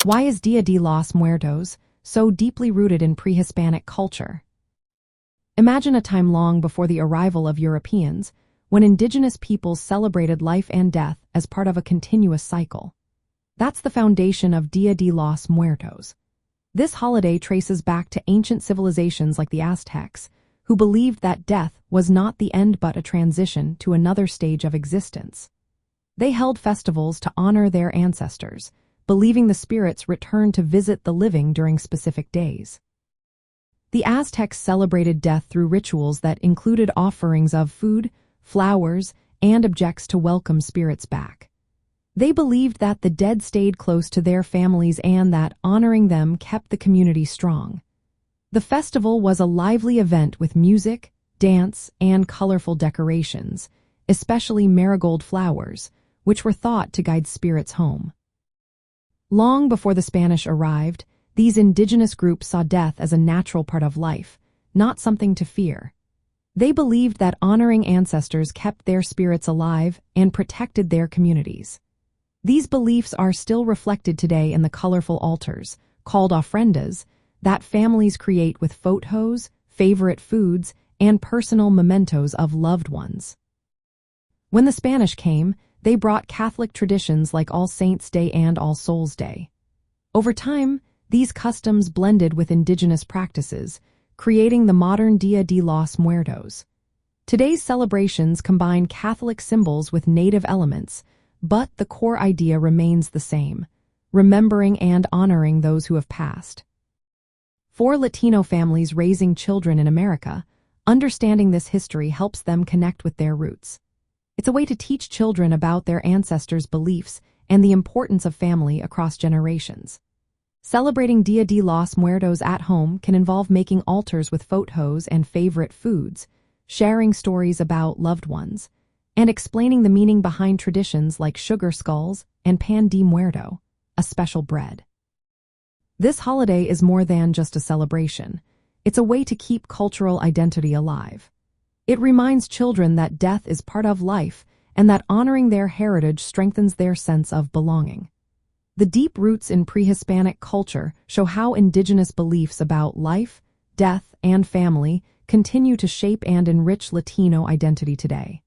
Why is Dia de los Muertos so deeply rooted in pre-Hispanic culture? Imagine a time long before the arrival of Europeans, when indigenous peoples celebrated life and death as part of a continuous cycle. That's the foundation of Dia de los Muertos. This holiday traces back to ancient civilizations like the Aztecs, who believed that death was not the end but a transition to another stage of existence. They held festivals to honor their ancestors, believing the spirits returned to visit the living during specific days. The Aztecs celebrated death through rituals that included offerings of food, flowers, and objects to welcome spirits back. They believed that the dead stayed close to their families and that honoring them kept the community strong. The festival was a lively event with music, dance, and colorful decorations, especially marigold flowers, which were thought to guide spirits home. Long before the Spanish arrived, these indigenous groups saw death as a natural part of life, not something to fear. They believed that honoring ancestors kept their spirits alive and protected their communities. These beliefs are still reflected today in the colorful altars, called ofrendas, that families create with photos, favorite foods, and personal mementos of loved ones. When the Spanish came, they brought Catholic traditions like All Saints' Day and All Souls' Day. Over time, these customs blended with indigenous practices, creating the modern Dia de los Muertos. Today's celebrations combine Catholic symbols with native elements, but the core idea remains the same: remembering and honoring those who have passed. For Latino families raising children in America, understanding this history helps them connect with their roots. It's a way to teach children about their ancestors' beliefs and the importance of family across generations. Celebrating Dia de los Muertos at home can involve making altars with photos and favorite foods, sharing stories about loved ones, and explaining the meaning behind traditions like sugar skulls and pan de muerto, a special bread. This holiday is more than just a celebration. It's a way to keep cultural identity alive. It reminds children that death is part of life and that honoring their heritage strengthens their sense of belonging. The deep roots in pre-Hispanic culture show how indigenous beliefs about life, death, and family continue to shape and enrich Latino identity today.